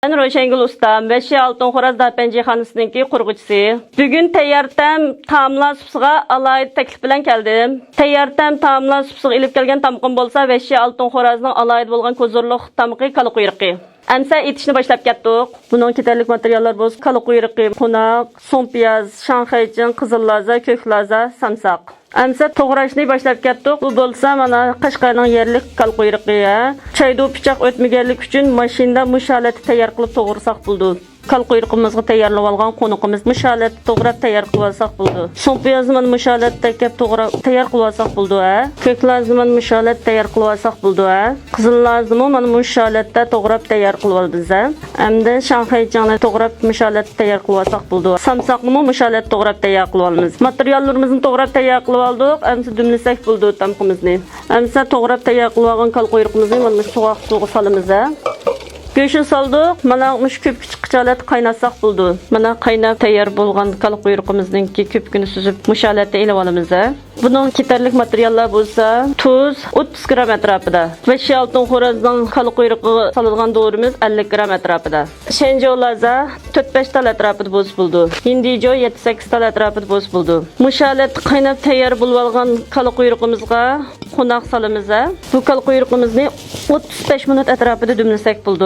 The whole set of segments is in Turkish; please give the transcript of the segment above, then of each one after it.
Ben Roşengül Ustam, Beşi Altın Xoraz Darpencehanısınınki qurğuchisi. Bugün tayyortam taomlar supsiga alayda taklif bilan keldim. Tayyortam taomlar supsiga ilib kelgan tamqim bo'lsa, Beşi Altın Xorazning alayda bo'lgan ko'zurliq tamqi kala quyruqi. Amsa etishni boshlab ketdik. Buning ketarlik materiallar bo'lsa, kala quyruqi, qo'noq, so'mpiyaz, shanxaychin, qizil-laza, ko'k-laza, samsaq. Amsa to'g'rashni boshlab ketdik. Bu bo'lsa, mana Qashqarning yerlik kala quyruqi. Chaydo pichoq o'tmaganlik uchun mashinada mush holatda tayyor qilib to'g'risak bo'ldi. Kal quyruğumuzga tayyorlab olgan qo'noqimiz mush holatda to'g'rab tayyor qilib olsak bo'ldi. So'mpiyazni mana mush holatda kep to'g'rab tayyor qilib olsak bo'ldi. Ko'klazni mana mush holatda tayyor qilib olsak bo'ldi. Qizil-lazni mana mush holatda to'g'rab tayyor qilib oldik. Endi shanxaychani to'g'rab mush holatda tayyor qilib olsak bo'ldi. Samsaqni mush holatda to'g'rab tayyor qilib olamiz. Materiallarimizni to'g'rab tayyor qilib oldik. Endi dumlasak bo'ldi tamqimizni. Endi to'g'rab tayyor qilib olgan kal quyruğumuzni mana mush suvoq solamiz. Göğüşün saldık, mana muş köpük çıqıçalat qaynatsak buldu. Mana qaynab tayyor bo'lgan kal quyruğumuzningki köpükünü süzüp mush holatda elib olamiz. Bunun ketarlik materiallar bo'lsa, tuz 30 gram atrofida. Beşi Altın Xorazning kal quyruği salıngan doğrumuz 50 gram atrofida. Shenjolaza 4-5 tal atrofida bo'z buldu. Hindijo 7-8 tal atrofida bo'z buldu. Mush holatda qaynab tayyor bo'lib olgan kal quyruğumuzga qo'noq salamiz. Bu kal quyruğumuzni 35 minut atrofida dumlasak bo'ldi.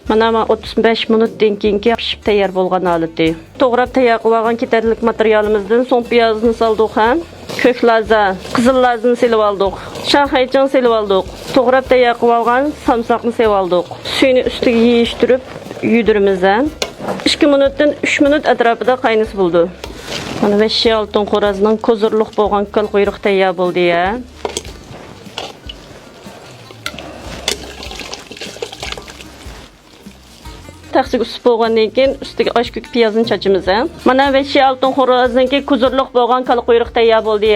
Mana 35 minutdan keyingi pishib tayyor bo'lgan holati. To'g'rab tayyor qilib olgan ketarlik materialimizdan so'ng piyozni soldik ham. Ko'k-laza, qizil-lazni selib oldik. Shanxaychin selib oldik. To'g'rab tayyor qilib olgan samsaqni selib oldik. Suyni ustiga yeyishtirib yuydiramiz. 2 minutdan 3 minut atrofida qaynasi bo'ldi. Mana Beşi Altın Xorazning ko'zurliq bo'lgan kal quyruq tayyor bo'ldi. Taxsiga usib bo'lgandan keyin ustiga osh ko'k piyozni chachimiz. Mana Beşi Altın Xorazninki ko'zurliq bo'lgan kal quyruq tayyor bo'ldi.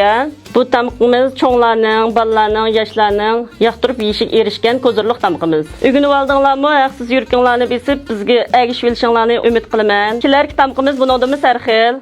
Bu tamqimiz cho'nglarning, balalarning, yoshlarning yoqtirib yeyishga erishgan ko'zurliq tamqimiz. O'rganib oldinglarmi? Haqsiz yurkinglarni besib bizga agish velishinglarni umid qilaman. Kelarki tamqimiz buningdan sarxil.